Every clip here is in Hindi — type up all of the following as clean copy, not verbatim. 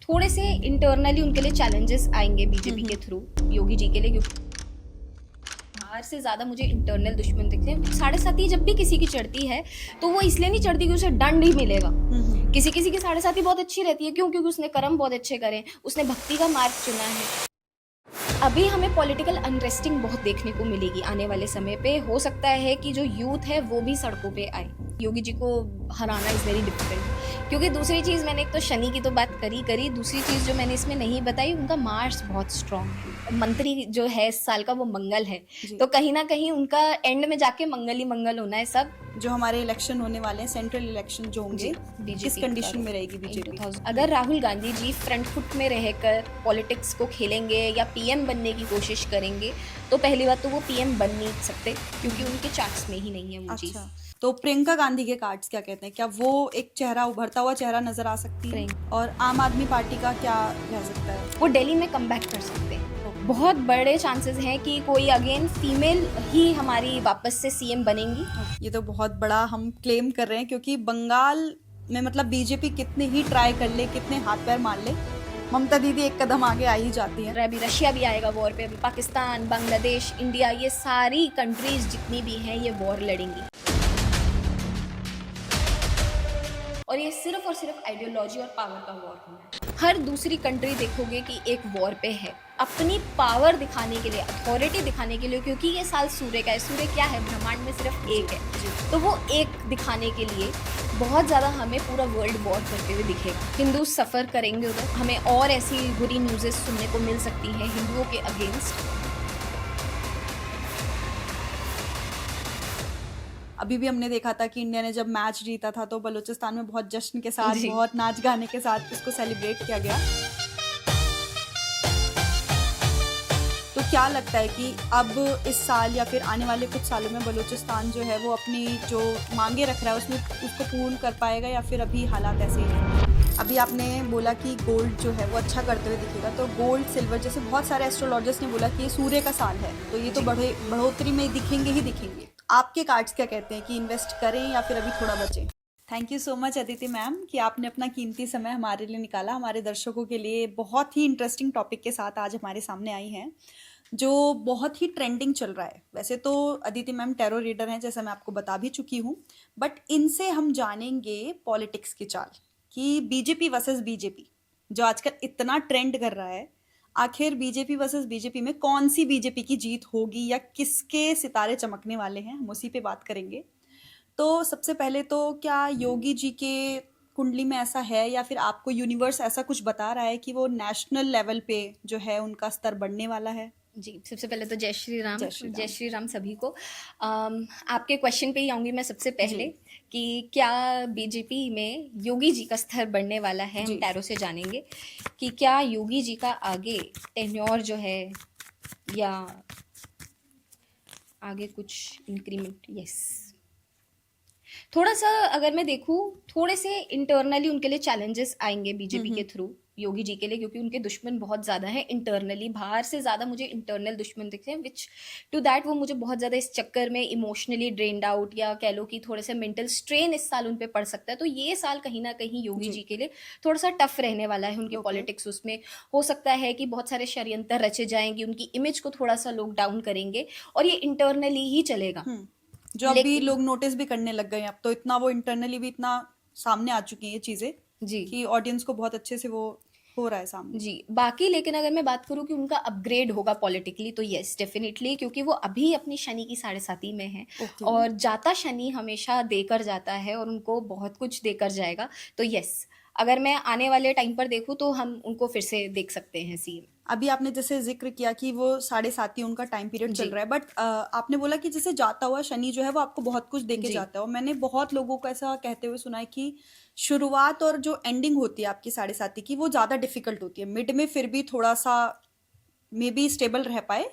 थोड़े से इंटरनली उनके लिए चैलेंजेस आएंगे बीजेपी के थ्रू, योगी जी के लिए, क्योंकि बाहर से ज्यादा मुझे इंटरनल दुश्मन दिखते हैं। 7.5 जब भी किसी की चढ़ती है तो वो इसलिए नहीं चढ़ती कि उसे दंड ही मिलेगा। किसी किसी की 7.5 बहुत अच्छी रहती है, क्यों? क्योंकि उसने कर्म बहुत अच्छे करे, उसने भक्ति का मार्ग चुना है। अभी हमें पॉलिटिकल अनरेस्टिंग बहुत देखने को मिलेगी आने वाले समय पे। हो सकता है कि जो यूथ है वो भी सड़कों पे आए। योगी जी को हराना इज वेरी डिफिकल्ट, क्योंकि दूसरी चीज मैंने एक तो शनि की तो बात करी, दूसरी चीज जो मैंने इसमें नहीं बताई, उनका मार्स बहुत स्ट्रांग है। मंत्री जो है इस साल का वो मंगल है, तो कहीं ना कहीं उनका एंड में जाके मंगल ही मंगल होना है। सब जो हमारे इलेक्शन होने वाले हैं, सेंट्रल इलेक्शन जो होंगे, किस कंडीशन में रहेगी बीजेपी? अगर राहुल गांधी जी फ्रंट फुट में रहकर पॉलिटिक्स को खेलेंगे या पीएम बनने की कोशिश करेंगे, तो पहली बात तो वो पीएम बन नहीं सकते, क्योंकि उनके चार्ट्स में ही नहीं है वो चीज। तो प्रियंका गांधी के कार्ड्स क्या कहते हैं? क्या वो एक चेहरा, उभरता हुआ चेहरा नजर आ सकती है? और आम आदमी पार्टी का क्या रह सकता है? वो दिल्ली में कम बैक कर सकते हैं। बहुत बड़े चांसेस हैं कि कोई अगेन फीमेल ही हमारी वापस से सीएम बनेंगी। ये तो बहुत बड़ा हम क्लेम कर रहे हैं, क्योंकि बंगाल में मतलब बीजेपी कितने ही ट्राई कर ले, कितने हाथ पैर मार ले, ममता दीदी एक कदम आगे आ ही जाती है। अभी रशिया भी आएगा वॉर पे, अभी पाकिस्तान, बांग्लादेश, इंडिया, ये सारी कंट्रीज जितनी भी हैं ये वॉर लड़ेंगी। और ये सिर्फ और सिर्फ आइडियोलॉजी और पावर का वॉर होना है। हर दूसरी कंट्री देखोगे कि एक वॉर पे है, अपनी पावर दिखाने के लिए, अथॉरिटी दिखाने के लिए, क्योंकि ये साल सूर्य का है। सूर्य क्या है? ब्रह्मांड में सिर्फ एक है, तो वो एक दिखाने के लिए बहुत ज़्यादा हमें पूरा वर्ल्ड वॉर करते हुए दिखेगा। हिंदू सफ़र करेंगे उधर, हमें और ऐसी बुरी न्यूज़ेस सुनने को मिल सकती हैं हिंदुओं के अगेंस्ट। अभी भी हमने देखा था कि इंडिया ने जब मैच जीता था तो बलूचिस्तान में बहुत जश्न के साथ, बहुत नाच गाने के साथ इसको सेलिब्रेट किया गया। तो क्या लगता है कि अब इस साल या फिर आने वाले कुछ सालों में बलूचिस्तान जो है वो अपनी जो मांगे रख रहा है उसमें उसको पूर्ण कर पाएगा, या फिर अभी हालात ऐसे ही हैं? अभी आपने बोला कि गोल्ड जो है वो अच्छा करते हुए दिखेगा, तो गोल्ड, सिल्वर, जैसे बहुत सारे एस्ट्रोलॉजर्स ने बोला कि ये सूर्य का साल है, तो ये तो बढ़ोतरी में दिखेंगे ही दिखेंगे। आपके कार्ड्स क्या कहते हैं कि इन्वेस्ट करें या फिर अभी थोड़ा बचें? Thank you so much Aditi ma'am कि आपने अपना कीमती समय हमारे लिए निकाला, हमारे दर्शकों के लिए बहुत ही इंटरेस्टिंग टॉपिक के साथ आज हमारे सामने आई हैं, जो बहुत ही ट्रेंडिंग चल रहा है। वैसे तो अदिति मैम टैरो रीडर हैं, जैसा मैं आपको बता भी चुकी हूँ, बट इनसे हम जानेंगे पॉलिटिक्स की चाल, कि बीजेपी वर्सेस बीजेपी जो आजकल इतना ट्रेंड कर रहा है, आखिर बीजेपी वर्सेस बीजेपी में कौन सी बीजेपी की जीत होगी या किसके सितारे चमकने वाले हैं, हम उसी पे बात करेंगे। तो सबसे पहले तो क्या योगी जी के कुंडली में ऐसा है, या फिर आपको यूनिवर्स ऐसा कुछ बता रहा है कि वो नेशनल लेवल पे जो है उनका स्तर बढ़ने वाला है? जी, सबसे पहले तो जय श्री राम। जय श्री राम सभी को। आपके क्वेश्चन पे ही आऊँगी मैं सबसे पहले कि क्या बीजेपी में योगी जी का स्तर बढ़ने वाला है, हम टैरो से जानेंगे कि क्या योगी जी का आगे टेन्योर जो है या आगे कुछ इंक्रीमेंट। यस, थोड़ा सा अगर मैं देखूं, थोड़े से इंटरनली उनके लिए चैलेंजेस आएंगे बीजेपी के थ्रू, योगी जी के लिए, क्योंकि उनके दुश्मन बहुत ज़्यादा हैं इंटरनली। बाहर से ज़्यादा मुझे इंटरनल दुश्मन दिखते हैं, विच टू दैट वो मुझे बहुत ज़्यादा इस चक्कर में इमोशनली ड्रेन्ड आउट, या कह लो कि थोड़े से मेंटल स्ट्रेन इस साल उन पे पड़ सकता है। तो ये साल कहीं ना कहीं योगी जी के लिए थोड़ा सा टफ रहने वाला है। उनकी पॉलिटिक्स उसमें हो सकता है कि बहुत सारे षड्यंत्र रचे जाएंगे, उनकी इमेज को थोड़ा सा लोग डाउन करेंगे, और ये इंटरनली ही चलेगा। जो अभी लोग नोटिस भी करने लग गए हैं, अब तो इतना वो इंटरनली भी इतना सामने आ चुकी है ये चीजें जी, कि ऑडियंस को बहुत अच्छे से वो हो रहा है सामने जी। बाकी लेकिन अगर मैं बात करूं कि उनका अपग्रेड होगा पॉलिटिकली, तो यस डेफिनेटली, क्योंकि वो अभी अपनी शनि की 7.5 में है, और जाता शनि हमेशा देकर जाता है और उनको बहुत कुछ देकर जाएगा। तो यस, अगर मैं आने वाले टाइम पर देखूं तो हम उनको फिर से देख सकते हैं सीएम। अभी आपने जैसे जिक्र किया कि वो 7.5 उनका टाइम पीरियड चल रहा है, बट आपने बोला कि जैसे जाता हुआ शनि जो है वो आपको बहुत कुछ देके जाता है, और मैंने बहुत लोगों को ऐसा कहते हुए सुना है कि शुरुआत और जो एंडिंग होती है आपकी 7.5 की वो ज्यादा डिफिकल्ट होती है, मिड में फिर भी थोड़ा सा मे बी स्टेबल रह पाए,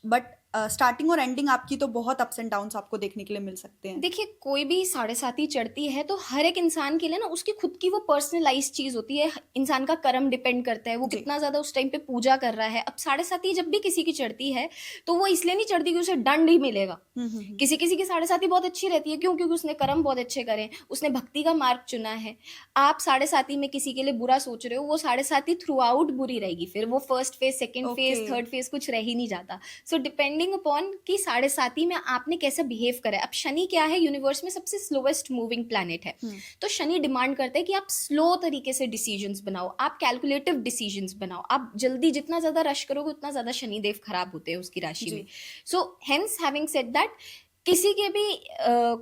बट स्टार्टिंग और एंडिंग आपकी तो बहुत अप्स एंड डाउन्स आपको देखने के लिए मिल सकते हैं। देखिए, कोई भी साढ़े साती चढ़ती है तो हर एक इंसान के लिए ना उसकी खुद की वो पर्सनलाइज चीज होती है। इंसान का कर्म डिपेंड करता है, वो जी। कितना ज्यादा उस टाइम पे पूजा कर रहा है। अब साढ़े साती जब भी किसी की चढ़ती है तो वो इसलिए नहीं चढ़ती कि उसे दंड ही मिलेगा। किसी किसी की साढ़े साती बहुत अच्छी रहती है, क्यों? क्योंकि उसने कर्म बहुत अच्छे करे, उसने भक्ति का मार्ग चुना है। आप साढ़े साती में किसी के लिए बुरा सोच रहे हो, वो साढ़े साती थ्रू आउट बुरी रहेगी, फिर वो first phase, second phase, okay. Third phase कुछ रह ही नहीं जाता। सो डिपेंडिंग अपॉन कि साढ़े साती में आपने कैसा बिहेव करा है। अब शनि क्या है, यूनिवर्स में सबसे स्लोएस्ट मूविंग प्लैनेट है। तो शनि डिमांड करता है कि आप स्लो तरीके से डिसीजंस बनाओ, आप कैलकुलेटिव डिसीजंस बनाओ। आप जल्दी जितना ज्यादा रश करोगे उतना ज्यादा शनिदेव खराब होते हैं उसकी राशि में। So hence having said that, किसी के भी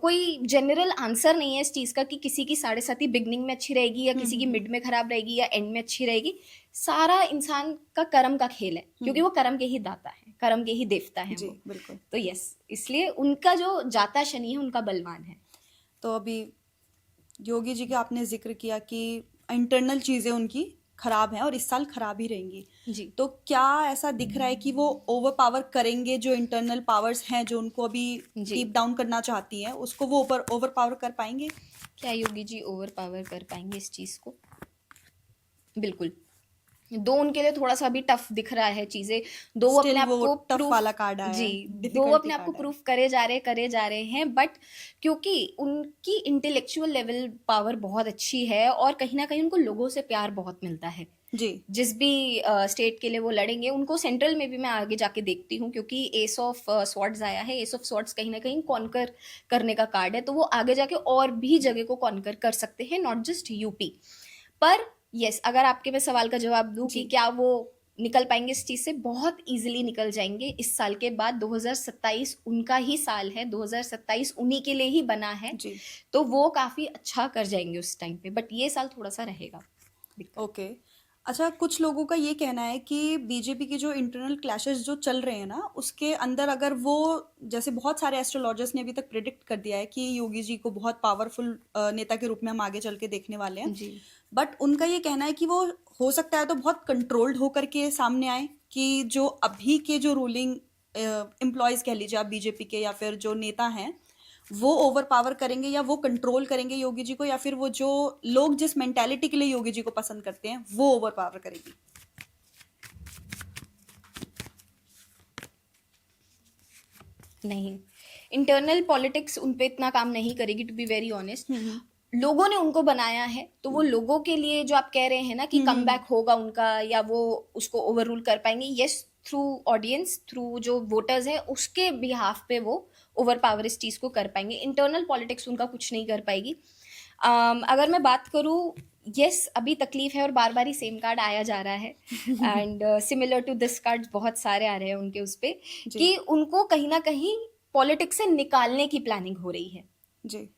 कोई जनरल आंसर नहीं है इस चीज का कि किसी की साढ़े साती बिगनिंग में अच्छी रहेगी या किसी की मिड में खराब रहेगी या एंड में अच्छी रहेगी। सारा इंसान का कर्म का खेल है, क्योंकि वो कर्म के ही दाता है, कर्म के ही देवता है जी वो। बिल्कुल। तो यस, इसलिए उनका जो जाता शनि है उनका बलवान है। तो अभी योगी जी का आपने जिक्र किया कि इंटरनल चीजें उनकी खराब हैं और इस साल खराब ही रहेंगी। जी। तो क्या ऐसा दिख रहा है कि वो ओवर पावर करेंगे, जो इंटरनल पावर्स हैं जो उनको अभी जी। डीप डाउन करना चाहती हैं, उसको वो ओवर पावर कर पाएंगे? क्या योगी जी ओवर पावर कर पाएंगे इस चीज को? बिल्कुल। दो उनके लिए थोड़ा सा भी टफ दिख रहा है चीजें। दो Still अपने आप वो को tough प्रूफ, वाला कार्ड आया जी, है, दो difficulty अपने आप को कार्ड आया है। प्रूफ करे जा रहे हैं। बट क्योंकि उनकी इंटेलेक्चुअल लेवल पावर बहुत अच्छी है और कहीं ना कहीं उनको लोगों से प्यार बहुत मिलता है। जी। जिस भी स्टेट के लिए वो लड़ेंगे, उनको सेंट्रल में भी मैं आगे जाके देखती हूँ, क्योंकि एस ऑफ स्वॉर्ड्स आया है। एस ऑफ स्वॉर्ड्स कहीं ना कहीं कॉन्कर करने का कार्ड है, तो वो आगे जाके और भी जगह को कॉन्कर कर सकते हैं, नॉट जस्ट यूपी। पर यस, अगर आपके मैं सवाल का जवाब दूं कि जी। क्या वो निकल पाएंगे इस चीज से, बहुत इजीली निकल जाएंगे। इस साल के बाद 2027 उनका ही साल है, 2027 उन्हीं के लिए ही बना है। जी। तो वो काफी अच्छा कर जाएंगे उस टाइम पे, बट ये साल थोड़ा सा रहेगा दिक्कत। ओके। अच्छा, कुछ लोगों का ये कहना है कि बीजेपी के जो इंटरनल क्लैशेस जो चल रहे हैं ना, उसके अंदर अगर वो, जैसे बहुत सारे एस्ट्रोलॉजर्स ने अभी तक प्रिडिक्ट कर दिया है कि योगी जी को बहुत पावरफुल नेता के रूप में हम आगे चल के देखने वाले हैं। जी। बट उनका ये कहना है कि वो हो सकता है तो बहुत कंट्रोल्ड होकर के सामने आए, कि जो अभी के जो रूलिंग एम्प्लॉयज कह लीजिए आप बीजेपी के, या फिर जो नेता हैं, वो ओवर पावर करेंगे या वो कंट्रोल करेंगे योगी जी को, या फिर वो जो लोग जिस मेंटालिटी के लिए योगी जी को पसंद करते हैं वो ओवर पावर करेगी। नहीं, इंटरनल पॉलिटिक्स उन पे इतना काम नहीं करेगी, टू बी वेरी ऑनेस्ट। लोगों ने उनको बनाया है, तो वो लोगों के लिए जो आप कह रहे हैं ना कि कम बैक होगा उनका या वो उसको ओवर रूल कर पाएंगे, यस, थ्रू ऑडियंस, थ्रू जो वोटर्स है उसके बिहाफ पे वो ओवर पावर इस चीज को कर पाएंगे। इंटरनल पॉलिटिक्स उनका कुछ नहीं कर पाएगी। अगर मैं बात करूँ, यस, अभी तकलीफ है और बार बार ही सेम कार्ड आया जा रहा है and similar to this card बहुत सारे आ रहे हैं उनके उस पे कि उनको कहीं ना कहीं पॉलिटिक्स से निकालने की प्लानिंग हो रही है। जी।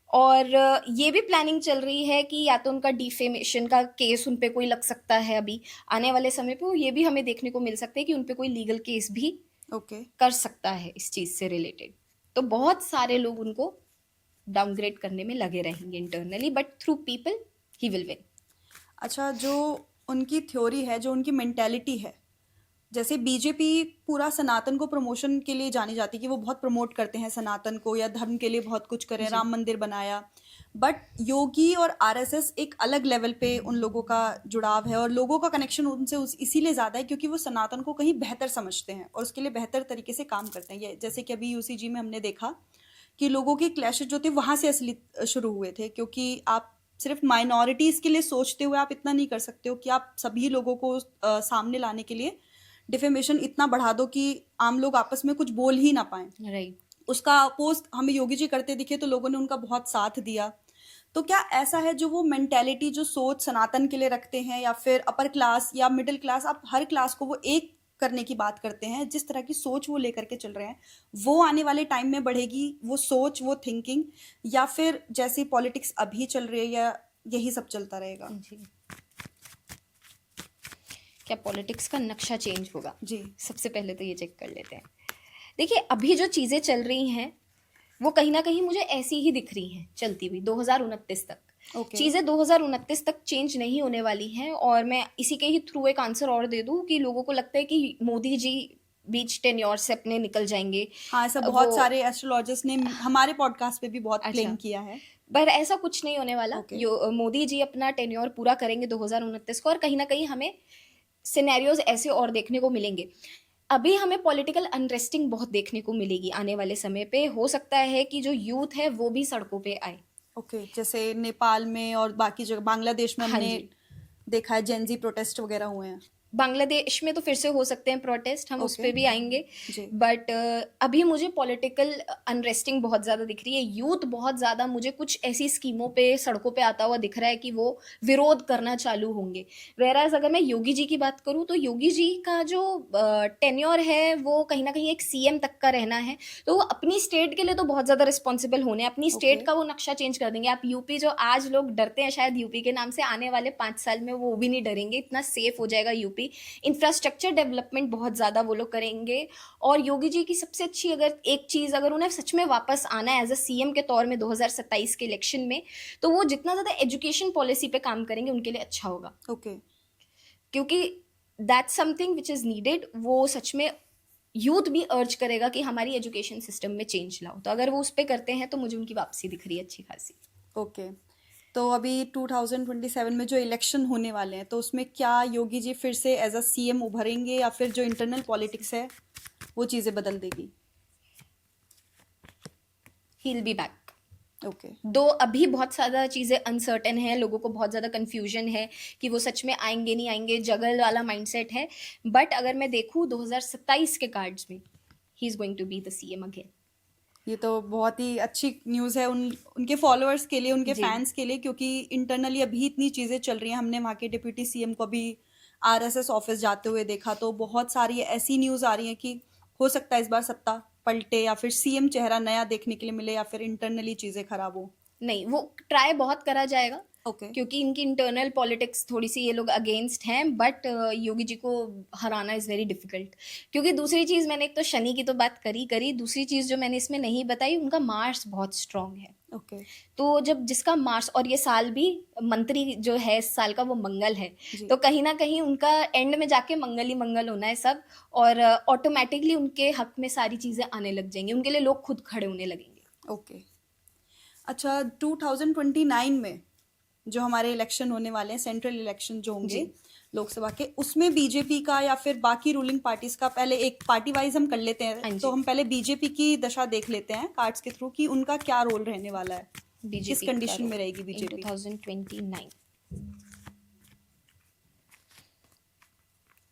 और ये भी प्लानिंग चल रही है कि या तो उनका डिफेमेशन का केस उन पे कोई लग सकता है अभी आने वाले समय पे, ये भी हमें देखने को मिल सकता है कि उन पे कोई लीगल केस भी ओके। कर सकता है इस चीज से रिलेटेड। तो बहुत सारे लोग उनको डाउनग्रेड करने में लगे रहेंगे internally, but through people he will win. अच्छा, जो उनकी थ्योरी है, जो उनकी मेंटेलिटी है, जैसे बीजेपी पूरा सनातन को प्रमोशन के लिए जानी जाती है कि वो बहुत प्रमोट करते हैं सनातन को या धर्म के लिए बहुत कुछ करें, राम मंदिर बनाया। बट योगी और आरएसएस एक अलग लेवल पे उन लोगों का जुड़ाव है और लोगों का कनेक्शन उनसे इसीलिए ज़्यादा है क्योंकि वो सनातन को कहीं बेहतर समझते हैं और उसके लिए बेहतर तरीके से काम करते हैं। ये जैसे कि अभी यूसीजी में हमने देखा कि लोगों के क्लैशेज जो थे वहाँ से असली शुरू हुए थे, क्योंकि आप सिर्फ माइनॉरिटीज़ के लिए सोचते हुए आप इतना नहीं कर सकते हो कि आप सभी लोगों को सामने लाने के लिए डिफेमेशन इतना बढ़ा दो कि आम लोग आपस में कुछ बोल ही ना पाए। राइट। उसका अपोज हमें योगी जी करते दिखे तो लोगों ने उनका बहुत साथ दिया। तो क्या ऐसा है जो वो मेंटेलिटी, जो सोच सनातन के लिए रखते हैं या फिर अपर क्लास या मिडिल क्लास, आप हर क्लास को वो एक करने की बात करते हैं, जिस तरह की सोच वो लेकर के चल रहे हैं, वो आने वाले टाइम में बढ़ेगी, वो सोच, वो थिंकिंग, या फिर जैसी पॉलिटिक्स अभी चल रही है या यही सब चलता रहेगा? जी। क्या पॉलिटिक्स का नक्शा चेंज होगा? जी। सबसे पहले तो ये चेक कर लेते हैं। देखिए, अभी जो चीज़ें चल रही हैं वो कहीं ना कहीं मुझे ऐसी ही दिख रही हैं चलती हुई 2029 तक। Okay. चीज़ें 2029 तक चेंज नहीं होने वाली हैं। और मैं इसी के ही थ्रू एक आंसर और दे दूं कि लोगों को लगता है कि मोदी जी बीच टेन्योर से अपने निकल जाएंगे। हाँ, ऐसा बहुत वो सारे एस्ट्रोलॉजर्स ने हमारे पॉडकास्ट पे भी बहुत क्लेम अच्छा, किया है। पर ऐसा कुछ नहीं होने वाला। ओके। मोदी जी अपना टेन्योर पूरा करेंगे 2029 को, और कहीं ना कहीं हमें सिनेरियोज ऐसे और देखने को मिलेंगे। अभी हमें पॉलिटिकल अनरेस्टिंग बहुत देखने को मिलेगी आने वाले समय पे। हो सकता है कि जो यूथ है वो भी सड़कों पे आए। ओके, जैसे नेपाल में और बाकी जगह, बांग्लादेश में हाँ हमने जी, देखा है जेनजी प्रोटेस्ट वगैरह हुए हैं। बांग्लादेश में तो फिर से हो सकते हैं प्रोटेस्ट, हम उस ओके पे भी आएंगे। जी। बट अभी मुझे पॉलिटिकल अनरेस्टिंग बहुत ज़्यादा दिख रही है। यूथ बहुत ज़्यादा मुझे कुछ ऐसी स्कीमों पे सड़कों पे आता हुआ दिख रहा है कि वो विरोध करना चालू होंगे। वेराज अगर मैं योगी जी की बात करूँ तो योगी जी का जो टेन्योर है वो कहीं ना कहीं एक सीएम तक का रहना है। तो वो अपनी स्टेट के लिए तो बहुत ज़्यादा रिस्पॉन्सिबल होने, अपनी ओके स्टेट का वो नक्शा चेंज कर देंगे। आप यूपी, जो आज लोग डरते हैं शायद यूपी के नाम से, आने वाले 5 साल में वो भी नहीं डरेंगे, इतना सेफ हो जाएगा यूपी। इंफ्रास्ट्रक्चर डेवलपमेंट बहुत ज़्यादा वो लोग करेंगे। और योगी जी की सबसे अच्छी अगर एक चीज़, अगर उन्हें सच में वापस आना है एज अ सीएम के तौर में 2027 के इलेक्शन में, तो वो जितना ज़्यादा एजुकेशन पॉलिसी पे काम करेंगे उनके लिए अच्छा होगा। ओके क्योंकि that's something which is needed. वो सच में यूथ भी अर्ज करेगा कि हमारी एजुकेशन सिस्टम में चेंज लाओ। तो अगर वो उस पर करते हैं तो मुझे उनकी वापसी दिख रही है अच्छी खासी। ओके। तो अभी 2027 में जो इलेक्शन होने वाले हैं, तो उसमें क्या योगी जी फिर से एज अ सीएम उभरेंगे, या फिर जो इंटरनल पॉलिटिक्स है वो चीज़ें बदल देगी? He will be back. Okay दो अभी बहुत ज़्यादा चीज़ें अनसर्टेन है, लोगों को बहुत ज़्यादा कन्फ्यूजन है कि वो सच में आएंगे नहीं आएंगे, जगल वाला माइंडसेट है। बट अगर मैं देखूँ 2027 के कार्ड्स में, he is going to be the CM again. ये तो बहुत ही अच्छी न्यूज़ है उनके फॉलोअर्स के लिए, उनके जी, फैंस के लिए, क्योंकि इंटरनली अभी इतनी चीज़ें चल रही हैं। हमने वहाँ के डिप्यूटी सीएम को भी आरएसएस ऑफिस जाते हुए देखा, तो बहुत सारी ऐसी न्यूज़ आ रही हैं कि हो सकता है इस बार सत्ता पलटे, या फिर सीएम चेहरा नया देखने के लिए मिले, या फिर इंटरनली चीज़ें खराब हो। नहीं, वो ट्राई बहुत करा जाएगा ओके क्योंकि इनकी इंटरनल पॉलिटिक्स थोड़ी सी ये लोग अगेंस्ट हैं। बट योगी जी को हराना इज़ वेरी डिफिकल्ट। क्योंकि दूसरी चीज़, मैंने एक तो शनि की तो बात करी, दूसरी चीज़ जो मैंने इसमें नहीं बताई, उनका मार्स बहुत स्ट्रांग है। ओके तो जब जिसका मार्स, और ये साल भी मंत्री जो है इस साल का वो मंगल है, जी। तो कहीं ना कहीं उनका एंड में जाके मंगल ही मंगल होना है सब। और ऑटोमेटिकली उनके हक में सारी चीज़ें आने लग जाएंगी, उनके लिए लोग खुद खड़े होने लगेंगे। ओके। अच्छा, 2029 में जो हमारे इलेक्शन होने वाले हैं, सेंट्रल इलेक्शन जो होंगे जी, लोकसभा के, उसमें बीजेपी का या फिर बाकी रूलिंग पार्टीज का, पहले एक पार्टी वाइज हम कर लेते हाँ हैं, तो जी। हम पहले बीजेपी की दशा देख लेते हैं कार्ड्स के थ्रू कि उनका क्या रोल रहने वाला है, किस बीजेपी का कंडीशन में रोल रहेगी इन बीजेपी? 2029,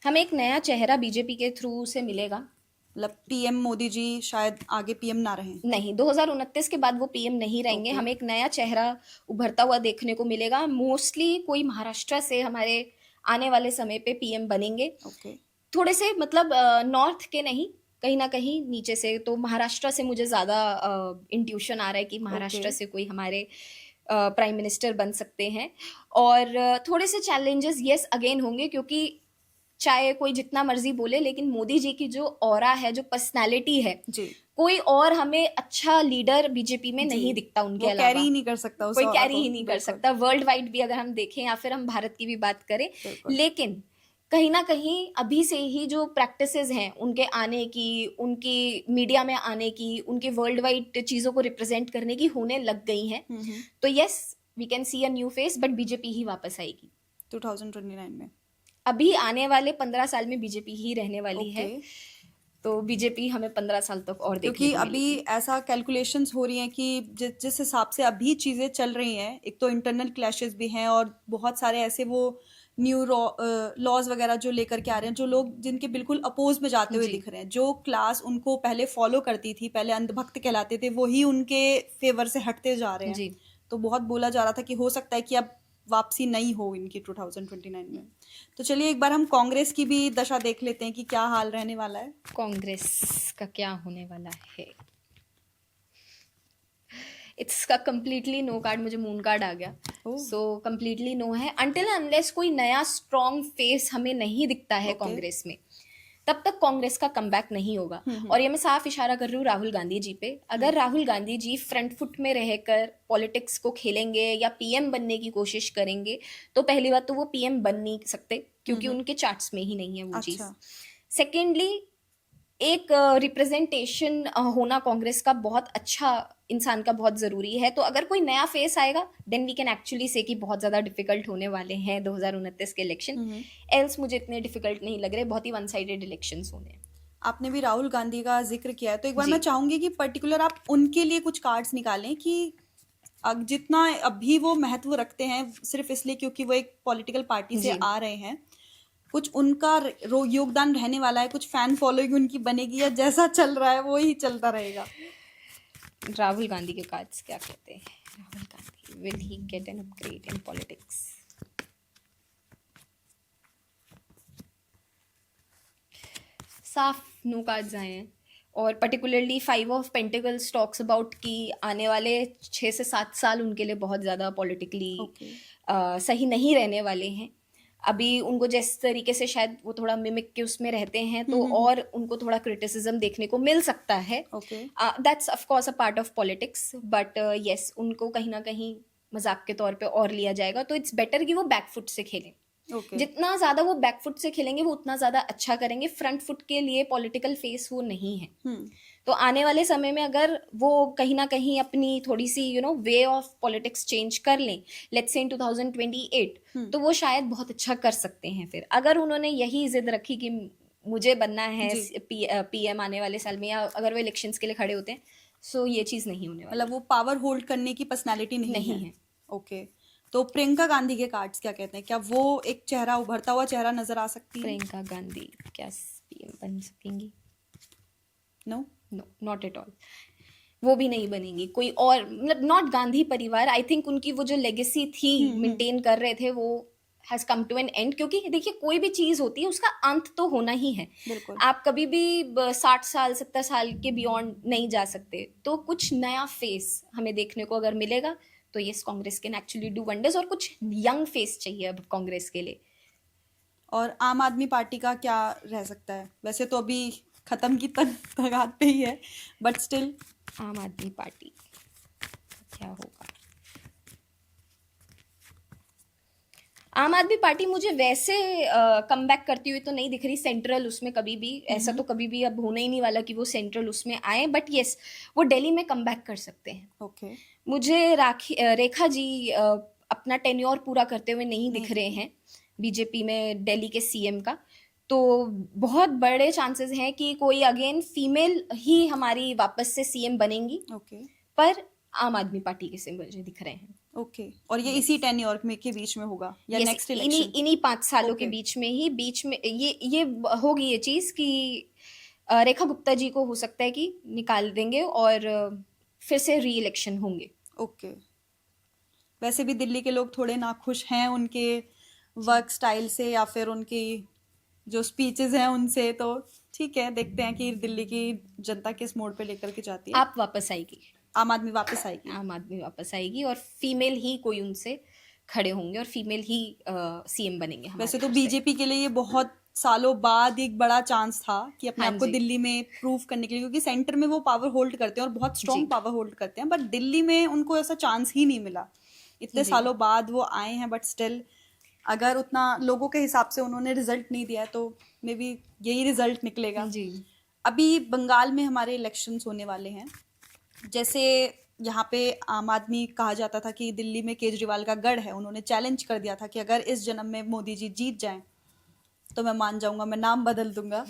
हमें एक नया चेहरा बीजेपी के थ्रू से मिलेगा। मतलब पीएम मोदी जी शायद आगे पीएम ना रहें? नहीं, 2029 के बाद वो पीएम नहीं रहेंगे। ओके हमें एक नया चेहरा उभरता हुआ देखने को मिलेगा। मोस्टली कोई महाराष्ट्र से हमारे आने वाले समय पे पीएम बनेंगे। ओके थोड़े से मतलब नॉर्थ के नहीं, कहीं ना कहीं नीचे से। तो महाराष्ट्र से मुझे ज़्यादा इंट्यूशन आ रहा है कि ओके महाराष्ट्र से कोई हमारे प्राइम मिनिस्टर बन सकते हैं। और थोड़े से चैलेंजेस यस अगेन होंगे, क्योंकि चाहे कोई जितना मर्जी बोले, लेकिन मोदी जी की जो ऑरा है, जो पर्सनालिटी है, जी कोई और हमें अच्छा लीडर बीजेपी में जी, नहीं दिखता उनके वो कैरी अलावा। ही नहीं कर सकता उस कोई ऑरा कैरी को। ही नहीं कर बिल्कुल सकता, वर्ल्ड वाइड भी अगर हम देखें या फिर हम भारत की भी बात करें। बिल्कुल। लेकिन कहीं ना कहीं अभी से ही जो प्रैक्टिसेस हैं उनके आने की, उनकी मीडिया में आने की, उनके वर्ल्ड वाइड चीज़ों को रिप्रेजेंट करने की होने लग गई हैं। तो yes, we can see a new face, but BJP ही वापस आएगी 2029 में। अभी आने वाले 15 साल में। बीजेपी ही रहने वाली है। ओके, तो बीजेपी हमें 15 साल तक और देखने क्योंकि को अभी मिलेगी। ऐसा कैलकुलेशंस हो रही हैं कि जिस हिसाब से अभी चीज़ें चल रही हैं, एक तो इंटरनल क्लैशेस भी हैं, और बहुत सारे ऐसे वो न्यू लॉज वगैरह जो लेकर के आ रहे हैं, जो लोग जिनके बिल्कुल अपोज में जाते हुए जी, दिख रहे हैं। जो क्लास उनको पहले फॉलो करती थी, पहले अंधभक्त कहलाते थे, वही उनके फेवर से हटते जा रहे हैं। जी। तो बहुत बोला जा रहा था कि हो सकता है कि अब वापसी नहीं हो इनकी 2029 में। तो चलिए एक बार हम कांग्रेस की भी दशा देख लेते हैं कि क्या हाल रहने वाला है। कांग्रेस का क्या होने वाला है? इसका कंप्लीटली नो कार्ड, मुझे मून कार्ड आ गया। ओह सो कंप्लीटली नो है। अनटिल अनलेस कोई नया स्ट्रॉन्ग फेस हमें नहीं दिखता है ओके कांग्रेस में, तब तक कांग्रेस का कमबैक नहीं होगा। और ये मैं साफ इशारा कर रही हूँ राहुल गांधी जी पे। अगर राहुल गांधी जी फ्रंट फुट में रहकर पॉलिटिक्स को खेलेंगे या पीएम बनने की कोशिश करेंगे, तो पहली बात तो वो पीएम बन नहीं सकते, क्योंकि उनके चार्ट्स में ही नहीं है वो चीज़। अच्छा सेकेंडली, एक रिप्रेजेंटेशन होना कांग्रेस का बहुत अच्छा, इंसान का बहुत ज़रूरी है। तो अगर कोई नया फेस आएगा देन वी कैन एक्चुअली से कि बहुत ज़्यादा डिफिकल्ट होने वाले हैं 2029 के इलेक्शन। एल्स मुझे इतने डिफिकल्ट नहीं लग रहे, बहुत ही वन साइडेड इलेक्शंस होने हैं। आपने भी राहुल गांधी का जिक्र किया है, तो एक बार जी। मैं चाहूंगी कि पर्टिकुलर आप उनके लिए कुछ कार्ड्स निकालें कि जितना अभी वो महत्व रखते हैं सिर्फ इसलिए क्योंकि वो एक पॉलिटिकल पार्टी से जी। आ रहे हैं, कुछ उनका योगदान रहने वाला है, कुछ फैन फॉलोइंग उनकी बनेगी, या जैसा चल रहा है वो ही चलता रहेगा? राहुल गांधी के कार्ड्स क्या कहते हैं? Rahul Gandhi, will he get an upgrade in politics? साफ नो कार्ड्स आए हैं, और particularly 5 of pentacles talks about कि आने वाले 6 से 7 साल उनके लिए बहुत ज़्यादा पॉलिटिकली सही नहीं रहने वाले हैं। अभी उनको जिस तरीके से शायद वो थोड़ा मिमिक के उसमें रहते हैं, तो और उनको थोड़ा क्रिटिसिज्म देखने को मिल सकता है। That's of course a part of politics, but yes, उनको कहीं ना कहीं मजाक के तौर पे और लिया जाएगा। तो इट्स बेटर कि वो बैकफुट से खेलें। जितना ज्यादा वो बैकफुट से खेलेंगे वो उतना ज्यादा अच्छा करेंगे। फ्रंट फुट के लिए पॉलिटिकल फेस वो नहीं है। तो आने वाले समय में अगर वो कहीं ना कहीं अपनी थोड़ी सी वे ऑफ पॉलिटिक्स चेंज कर लें, लेट्स से इन 2028, तो वो शायद बहुत अच्छा कर सकते हैं। फिर अगर उन्होंने यही जिद रखी कि मुझे बनना है पीएम आने वाले साल में, या अगर वो इलेक्शंस के लिए खड़े होते हैं, सो ये चीज नहीं होने वाली। मतलब वो पावर होल्ड करने की पर्सनालिटी नहीं है। ओके, तो प्रियंका गांधी के कार्ड्स क्या कहते हैं? क्या वो एक चेहरा, उभरता हुआ चेहरा नजर आ सकती है? प्रियंका गांधी क्या पीएम बन सकेंगी? No, not at all. वो भी नहीं बनेंगी। कोई और, मतलब नॉट गांधी परिवार, आई थिंक उनकी वो जो लेगेसी थी मेंटेन कर रहे थे, वो has come to an end. क्योंकि देखिए, कोई भी चीज होती है उसका अंत तो होना ही है। आप कभी भी 60 साल 70 साल के बियॉन्ड नहीं जा सकते। तो कुछ नया फेस हमें देखने को अगर मिलेगा तो yes, Congress can actually do wonders. और कुछ यंग फेस चाहिए अब कांग्रेस के लिए। और आम आदमी पार्टी का क्या रह सकता है? वैसे तो अभी खत्म की तगाद पे ही है, बट स्टिल आम आदमी पार्टी क्या होगा? आम आदमी पार्टी मुझे वैसे कम बैक करती हुई तो नहीं दिख रही सेंट्रल उसमें कभी भी। ऐसा तो कभी भी अब होना ही नहीं वाला कि वो सेंट्रल उसमें आए, बट यस, वो दिल्ली में कम बैक कर सकते हैं। ओके, मुझे रेखा जी अपना टेन्योर पूरा करते हुए नहीं दिख रहे हैं बीजेपी में दिल्ली के सीएम का। तो बहुत बड़े चांसेस हैं कि कोई अगेन फीमेल ही हमारी वापस से सीएम बनेंगी। पर आम आदमी पार्टी के सिंबल जो दिख रहे हैं। ओके, और ये इसी टेन्योर में के बीच में होगा या नेक्स्ट इलेक्शन? इन्हीं 5 सालों के बीच में ही, बीच में ये होगी ये चीज कि रेखा गुप्ता जी को हो सकता है कि निकाल देंगे और फिर से री इलेक्शन होंगे। ओके, वैसे भी दिल्ली के लोग थोड़े नाखुश हैं उनके वर्क स्टाइल से या फिर उनकी जो स्पीचेस हैं उनसे। तो ठीक है, देखते हैं कि दिल्ली की जनता किस मोड़ पे लेकर के जाती है। आप वापस आएगी, आम आदमी वापस आएगी। आम आदमी वापस आएगी और फीमेल ही कोई उनसे खड़े होंगे और फीमेल ही सीएम बनेंगे। वैसे तो बीजेपी के लिए ये बहुत सालों बाद एक बड़ा चांस था कि अपने आप को दिल्ली में प्रूव करने के लिए, क्योंकि सेंटर में वो पावर होल्ड करते हैं और बहुत स्ट्रॉन्ग पावर होल्ड करते हैं, बट दिल्ली में उनको ऐसा चांस ही नहीं मिला। इतने सालों बाद वो आए हैं, बट स्टिल अगर उतना लोगों के हिसाब से उन्होंने रिजल्ट नहीं दिया है तो मे बी यही रिजल्ट निकलेगा। अभी बंगाल में हमारे इलेक्शंस होने वाले हैं। जैसे यहाँ पे आम आदमी कहा जाता था कि दिल्ली में केजरीवाल का गढ़ है, उन्होंने चैलेंज कर दिया था कि अगर इस जन्म में मोदी जी जीत जाएं तो मैं मान जाऊंगा, मैं नाम बदल दूंगा।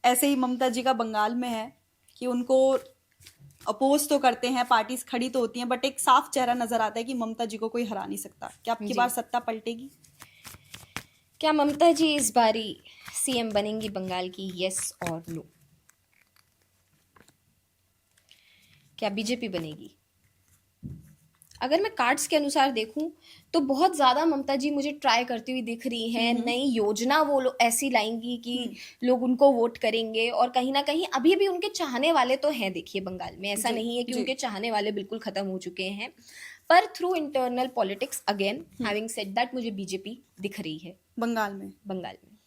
ऐसे ही ममता जी का बंगाल में है कि उनको अपोज तो करते हैं, पार्टीज खड़ी तो होती हैं, बट एक साफ चेहरा नजर आता है कि ममता जी को कोई हरा नहीं सकता। क्या आपकी बार सत्ता पलटेगी? क्या ममता जी इस बारी सीएम बनेंगी बंगाल की? यस और नो। क्या बीजेपी बनेगी? अगर मैं कार्ड्स के अनुसार देखूं तो बहुत ज़्यादा ममता जी मुझे ट्राई करती हुई दिख रही हैं। नई योजना वो ऐसी लाएंगी कि लोग उनको वोट करेंगे। और कहीं ना कहीं अभी भी उनके चाहने वाले तो हैं। देखिए, बंगाल में ऐसा नहीं है कि उनके चाहने वाले बिल्कुल ख़त्म हो चुके हैं, पर through internal politics again having said that मुझे बीजेपी दिख रही है बंगाल में।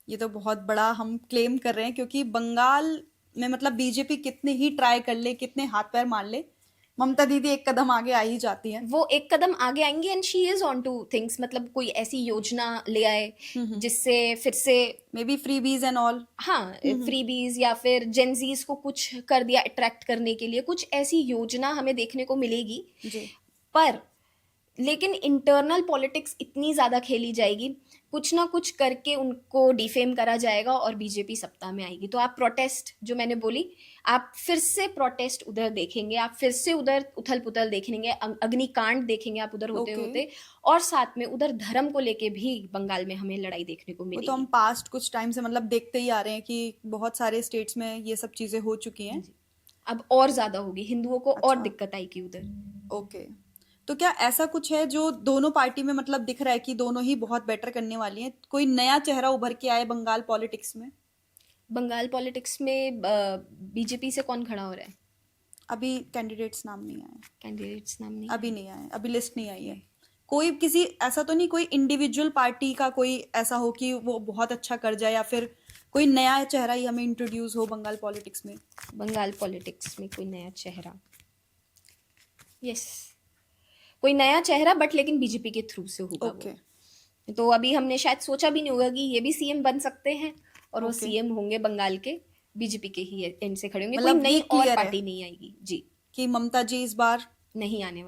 ये तो बहुत बड़ा हम क्लेम कर रहे हैं, क्योंकि बंगाल में मतलब बीजेपी कितने ही ट्राई कर ले, कितने हाथ पैर मार ले, ममता दीदी एक कदम आगे आ ही जाती हैं। वो एक कदम आगे आएंगी and she is on two things, मतलब कोई ऐसी योजना ले आए जिससे फिर से may be freebies and all. हाँ फ्रीबीज या फिर जेंजीज को कुछ कर दिया अट्रैक्ट करने के लिए, कुछ ऐसी योजना हमें देखने को मिलेगी। जी। पर लेकिन इंटरनल पॉलिटिक्स इतनी ज़्यादा खेली जाएगी, कुछ ना कुछ करके उनको डिफेम करा जाएगा और बीजेपी सत्ता में आएगी। तो आप प्रोटेस्ट, जो मैंने बोली, आप फिर से प्रोटेस्ट उधर देखेंगे, आप फिर से उधर उथल पुथल देखेंगे, अग्निकांड देखेंगे आप उधर होते होते, और साथ में उधर धर्म को लेके भी बंगाल में हमें लड़ाई देखने को मिलेगी। तो हम पास्ट कुछ टाइम से मतलब देखते ही आ रहे हैं कि बहुत सारे स्टेट्स में ये सब चीजें हो चुकी हैं। अब और ज्यादा होगी, हिंदुओं को और दिक्कत आएगी उधर। ओके, तो क्या ऐसा कुछ है जो दोनों पार्टी में मतलब दिख रहा है कि दोनों ही बहुत बेटर करने वाली हैं? कोई नया चेहरा उभर के आए बंगाल पॉलिटिक्स में? बंगाल पॉलिटिक्स में बीजेपी से कौन खड़ा हो रहा है? अभी कैंडिडेट्स नाम नहीं आए। कैंडिडेट्स नाम नहीं अभी नहीं आए, अभी लिस्ट नहीं आई है। कोई किसी ऐसा तो नहीं, कोई इंडिविजुअल पार्टी का कोई ऐसा हो कि वो बहुत अच्छा कर जाए, या फिर कोई नया चेहरा ही हमें इंट्रोड्यूस हो बंगाल पॉलिटिक्स में? बंगाल पॉलिटिक्स में कोई नया चेहरा, यस कोई नया चेहरा, बट लेकिन बीजेपी के थ्रू से होगा। ओके। तो अभी हमने शायद सोचा भी नहीं होगा कि ये भी सीएम बन सकते हैं, और वो सीएम होंगे बंगाल के बीजेपी के ही एंड से खड़े होंगे, कोई नई और पार्टी नहीं आएगी। जी, कि ममता जी इस बार नहीं आने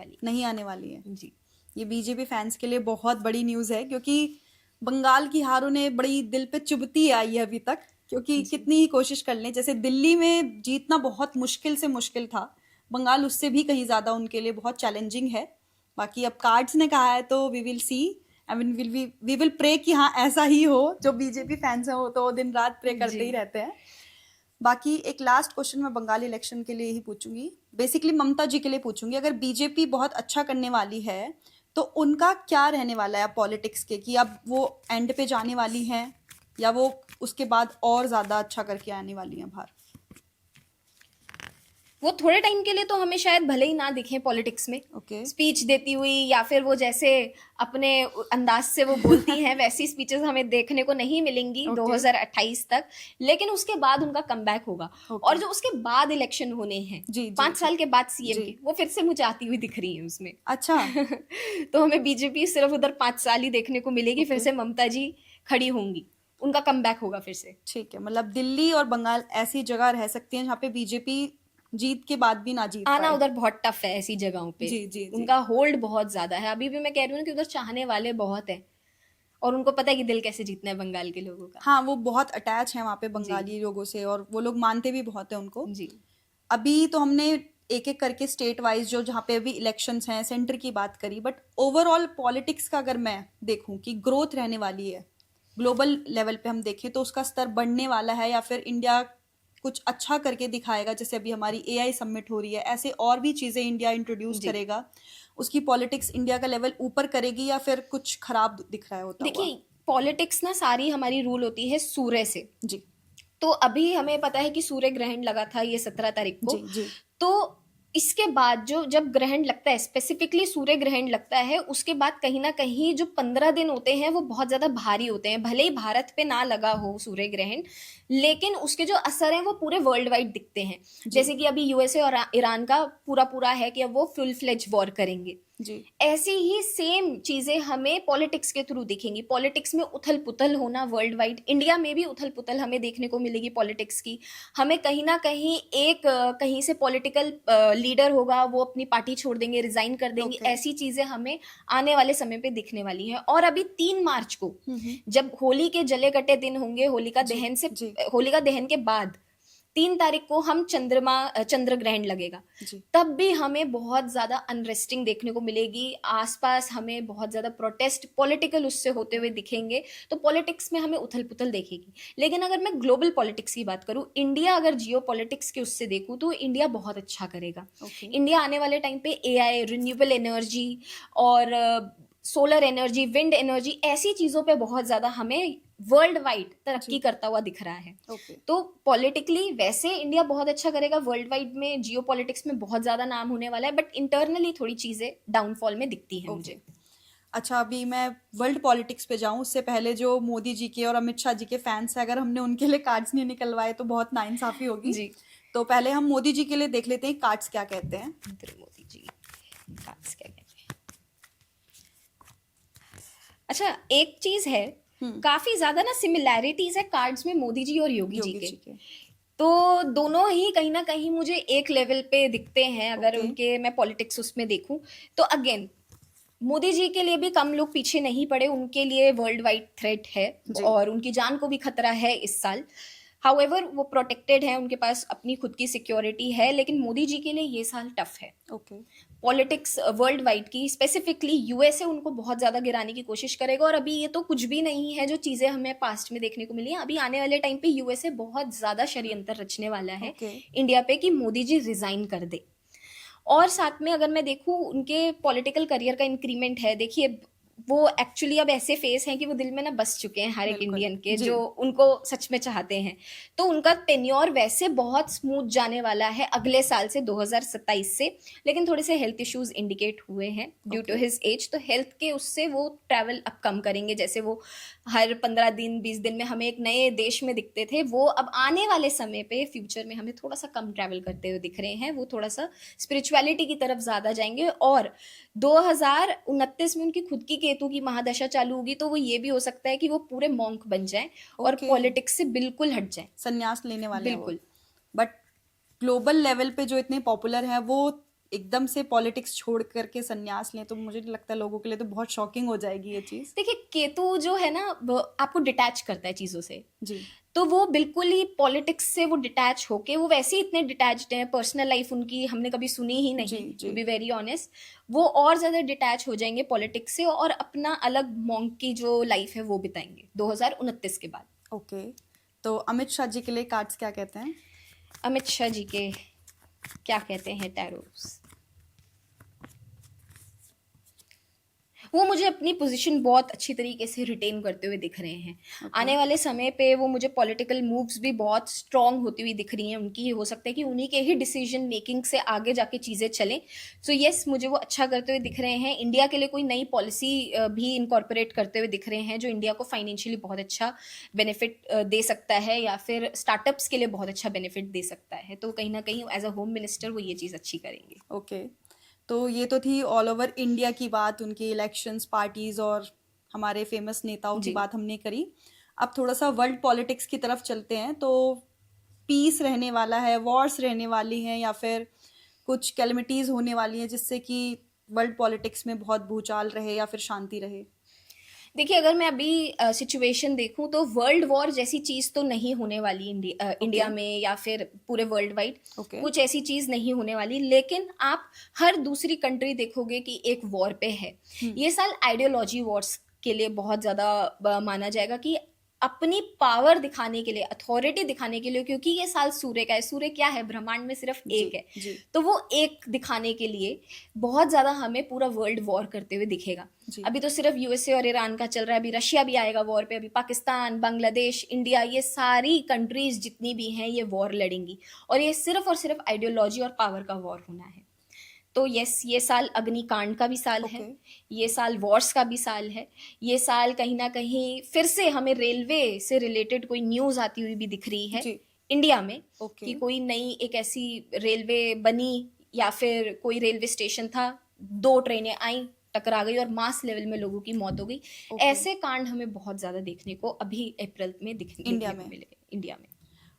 वाली है। जी, ये बीजेपी फैंस के लिए बहुत बड़ी न्यूज़ है, क्योंकि बंगाल की हार उन्हें बड़ी दिल पे चुभती आई है अभी तक, क्योंकि कितनी ही कोशिश कर लें, जैसे दिल्ली में जीतना बहुत मुश्किल से मुश्किल था, बंगाल उससे भी कहीं ज़्यादा उनके लिए बहुत चैलेंजिंग है। बाकी अब कार्ड्स ने कहा है तो we will see, I mean we will pray कि हाँ ऐसा ही हो। जो बीजेपी फैंस हैं वो तो दिन रात प्रे करते ही रहते हैं। बाकी एक लास्ट क्वेश्चन मैं बंगाल इलेक्शन के लिए ही पूछूंगी, बेसिकली ममता जी के लिए पूछूंगी। अगर बीजेपी बहुत अच्छा करने वाली है तो उनका क्या रहने वाला है पॉलिटिक्स के, कि अब वो एंड पे जाने वाली हैं या वो उसके बाद और ज़्यादा अच्छा करके आने वाली हैं बाहर? वो थोड़े टाइम के लिए तो हमें शायद भले ही ना दिखें पॉलिटिक्स में, स्पीच देती हुई, या फिर वो जैसे अपने अंदाज से वो बोलती हैं वैसी स्पीचेस हमें देखने को नहीं मिलेंगी 2028 तक, लेकिन उसके बाद उनका कमबैक होगा। और जो उसके बाद इलेक्शन होने हैं 5 साल के बाद सीएम के, वो फिर से मुझे आती हुई दिख रही है उसमें। अच्छा। तो हमें बीजेपी सिर्फ उधर 5 साल ही देखने को मिलेगी, फिर से ममता जी खड़ी होंगी, उनका कमबैक होगा फिर से। ठीक है, मतलब दिल्ली और बंगाल ऐसी जगह रह सकती हैं जहाँ पे बीजेपी जीत के बाद भी ना जीत आना पाए। उधर बहुत टफ है ऐसी जगहों पे। जी, उनका होल्ड बहुत ज्यादा है। अभी भी मैं कह रही हूँ कि उधर चाहने वाले बहुत हैं और उनको पता है कि दिल कैसे जीतना है बंगाल के लोगों का। हाँ, वो बहुत अटैच है वहाँ पे बंगाली लोगों से, और वो लोग मानते भी बहुत है उनको। जी, अभी तो हमने एक एक करके स्टेट वाइज जो जहाँ पे अभी इलेक्शंस हैं सेंटर की बात करी, बट ओवरऑल पॉलिटिक्स का अगर मैं देखूं कि ग्रोथ रहने वाली है ग्लोबल लेवल पे, हम देखें तो उसका स्तर बढ़ने वाला है, या फिर इंडिया कुछ अच्छा करके दिखाएगा? जैसे अभी हमारी एआई समिट हो रही है, ऐसे और भी चीजें इंडिया इंट्रोड्यूस करेगा, उसकी पॉलिटिक्स इंडिया का लेवल ऊपर करेगी, या फिर कुछ खराब दिख रहा है होता? देखिए पॉलिटिक्स ना सारी हमारी रूल होती है सूर्य से। जी। तो अभी हमें पता है कि सूर्य ग्रहण लगा था ये 17 तारीख को। जी। तो इसके बाद जो जब ग्रहण लगता है, स्पेसिफिकली सूर्य ग्रहण लगता है, उसके बाद कहीं ना कहीं जो 15 दिन होते हैं वो बहुत ज्यादा भारी होते हैं। भले ही भारत पे ना लगा हो सूर्य ग्रहण, लेकिन उसके जो असर हैं वो पूरे वर्ल्ड वाइड दिखते हैं। जैसे कि अभी यूएसए और ईरान का पूरा है कि अब वो फुल फ्लेज वॉर करेंगे। जी। ऐसी ही सेम चीजें हमें पॉलिटिक्स के थ्रू दिखेंगी। पॉलिटिक्स में उथल पुथल होना वर्ल्ड वाइड, इंडिया में भी उथल पुथल हमें देखने को मिलेगी पॉलिटिक्स की। हमें कहीं ना कहीं कहीं से पॉलिटिकल लीडर होगा, वो अपनी पार्टी छोड़ देंगे, रिजाइन कर देंगे। ऐसी चीजें हमें आने वाले समय पे दिखने वाली हैं। और अभी 3 मार्च को जब होली के जले कटे दिन होंगे, होलिका दहन के बाद 3 तारीख को हम चंद्र ग्रहण लगेगा, तब भी हमें बहुत ज्यादा अनरेस्टिंग देखने को मिलेगी। आसपास हमें बहुत ज्यादा प्रोटेस्ट पॉलिटिकल उससे होते हुए दिखेंगे। तो पॉलिटिक्स में हमें उथल पुथल देखेगी। लेकिन अगर मैं ग्लोबल पॉलिटिक्स की बात करूं, इंडिया अगर जियो पॉलिटिक्स के उससे देखूं तो इंडिया बहुत अच्छा करेगा। इंडिया आने वाले टाइम पे एआई, रिन्यूएबल एनर्जी और सोलर एनर्जी, विंड एनर्जी, ऐसी चीजों पे बहुत ज्यादा हमें वर्ल्ड वाइड तरक्की करता हुआ दिख रहा है। तो पॉलिटिकली वैसे इंडिया बहुत अच्छा करेगा, वर्ल्ड वाइड में जियो पॉलिटिक्स में बहुत ज्यादा नाम होने वाला है, बट इंटरनली थोड़ी चीजें डाउनफॉल में दिखती हैं मुझे। अच्छा, अभी मैं वर्ल्ड पॉलिटिक्स पे जाऊं उससे पहले जो मोदी जी के और अमित शाह जी के फैंस हैं, अगर हमने उनके लिए कार्ड्स नहीं निकलवाए तो बहुत नाइंसाफी होगी। जी। तो पहले हम मोदी जी के लिए देख लेते हैं कार्ड्स क्या कहते हैं। कार्ड्स क्या कहते हैं। अच्छा, एक चीज है, काफी ज्यादा ना सिमिलैरिटीज है कार्ड्स में मोदी जी और योगी जी के। तो दोनों ही कहीं ना कहीं मुझे एक लेवल पे दिखते हैं, अगर उनके मैं पॉलिटिक्स उसमें देखूं तो। अगेन, मोदी जी के लिए भी कम लोग पीछे नहीं पड़े, उनके लिए वर्ल्ड वाइड थ्रेट है और उनकी जान को भी खतरा है इस साल। हाउएवर वो प्रोटेक्टेड है, उनके पास अपनी खुद की सिक्योरिटी है, लेकिन मोदी जी के लिए ये साल टफ है। पॉलिटिक्स वर्ल्ड वाइड की, स्पेसिफिकली यूएसए उनको बहुत ज्यादा गिराने की कोशिश करेगा। और अभी ये तो कुछ भी नहीं है जो चीजें हमें पास्ट में देखने को मिली हैं। अभी आने वाले टाइम पे यूएसए बहुत ज्यादा षड्यंत्र रचने वाला है इंडिया पे कि मोदी जी रिजाइन कर दे। और साथ में अगर मैं देखूं, उनके पॉलिटिकल करियर का इंक्रीमेंट है। देखिए, वो एक्चुअली अब ऐसे फेस हैं कि वो दिल में ना बस चुके हैं हर एक इंडियन के, जो उनको सच में चाहते हैं। तो उनका टेन्योर वैसे बहुत स्मूथ जाने वाला है अगले साल से, 2027 से। लेकिन थोड़े से हेल्थ इश्यूज इंडिकेट हुए हैं ड्यू टू हिज एज, तो हेल्थ के उससे वो ट्रैवल अब कम करेंगे। जैसे वो हर 15 दिन 20 दिन में हमें एक नए देश में दिखते थे, वो अब आने वाले समय पे फ्यूचर में हमें थोड़ा सा कम ट्रैवल करते हुए दिख रहे हैं। वो थोड़ा सा स्पिरिचुअलिटी की तरफ ज्यादा जाएंगे। और 2029 में उनकी खुद की केतु की महादशा चालू होगी, तो वो ये भी हो सकता है कि वो पूरे मॉन्क बन जाएं और पॉलिटिक्स से बिल्कुल हट जाएं, संन्यास लेने वाले बिल्कुल। बट ग्लोबल लेवल पे जो इतने पॉपुलर हैं, वो एकदम से पॉलिटिक्स छोड़ करके संन्यास लें, तो मुझे लगता है लोगों के लिए तो बहुत शॉकिंग हो जाएगी ये चीज। देखिए, केतु जो है ना, वो आपको डिटैच करता है चीजों से जी। तो वो बिल्कुल ही पॉलिटिक्स से वो डिटैच होके, वो वैसे ही इतने डिटैच्ड हैं, पर्सनल लाइफ उनकी हमने कभी सुनी ही नहीं, टू बी वेरी ऑनेस्ट। वो और ज्यादा डिटैच हो जाएंगे पॉलिटिक्स से और अपना अलग मॉन्क की जो लाइफ है वो बिताएंगे 2029 के बाद। ओके, तो अमित शाह जी के लिए कार्ड्स क्या कहते हैं? अमित शाह जी के क्या कहते हैं टैरोस? वो मुझे अपनी पोजीशन बहुत अच्छी तरीके से रिटेन करते हुए दिख रहे हैं। आने वाले समय पे वो मुझे पॉलिटिकल मूव्स भी बहुत स्ट्रांग होती हुई दिख रही हैं उनकी। हो सकता है कि उन्हीं के ही डिसीजन मेकिंग से आगे जाके चीज़ें चलें। सो यस, मुझे वो अच्छा करते हुए दिख रहे हैं। इंडिया के लिए कोई नई पॉलिसी भी इनकॉर्पोरेट करते हुए दिख रहे हैं जो इंडिया को फाइनेंशियली बहुत अच्छा बेनिफिट दे सकता है, या फिर स्टार्टअप्स के लिए बहुत अच्छा बेनिफिट दे सकता है। तो कहीं ना कहीं एज अ होम मिनिस्टर वो ये चीज़ अच्छी करेंगे। ओके, तो ये तो थी ऑल ओवर इंडिया की बात, उनकी इलेक्शंस, पार्टीज और हमारे फेमस नेताओं की बात हमने करी। अब थोड़ा सा वर्ल्ड पॉलिटिक्स की तरफ चलते हैं। तो पीस रहने वाला है, वॉर्स रहने वाली हैं, या फिर कुछ कैलमिटीज होने वाली हैं जिससे कि वर्ल्ड पॉलिटिक्स में बहुत भूचाल रहे या फिर शांति रहे? देखिए, अगर मैं अभी सिचुएशन देखूं तो वर्ल्ड वॉर जैसी चीज तो नहीं होने वाली इंडिया में या फिर पूरे वर्ल्ड वाइड। कुछ ऐसी चीज नहीं होने वाली। लेकिन आप हर दूसरी कंट्री देखोगे कि एक वॉर पे है। ये साल आइडियोलॉजी वॉर्स के लिए बहुत ज्यादा माना जाएगा कि अपनी पावर दिखाने के लिए, अथॉरिटी दिखाने के लिए, क्योंकि ये साल सूर्य का है। सूर्य क्या है, ब्रह्मांड में सिर्फ एक है। तो वो एक दिखाने के लिए बहुत ज्यादा हमें पूरा वर्ल्ड वॉर करते हुए दिखेगा। अभी तो सिर्फ यूएसए और ईरान का चल रहा है, अभी रशिया भी आएगा वॉर पे। अभी पाकिस्तान, बांग्लादेश, इंडिया, ये सारी कंट्रीज जितनी भी हैं ये वॉर लड़ेंगी। और ये सिर्फ और सिर्फ आइडियोलॉजी और पावर का वॉर होना है। तो यस, ये साल अग्निकांड का भी साल है, ये साल वॉर्स का भी साल है। ये साल कहीं ना कहीं फिर से हमें रेलवे से रिलेटेड कोई न्यूज आती हुई भी दिख रही है इंडिया में कि कोई नई एक ऐसी रेलवे बनी या फिर कोई रेलवे स्टेशन था, 2 ट्रेनें आई, टकरा गई और मास लेवल में लोगों की मौत हो गई। ऐसे कांड हमें बहुत ज्यादा देखने को अभी अप्रैल में इंडिया में।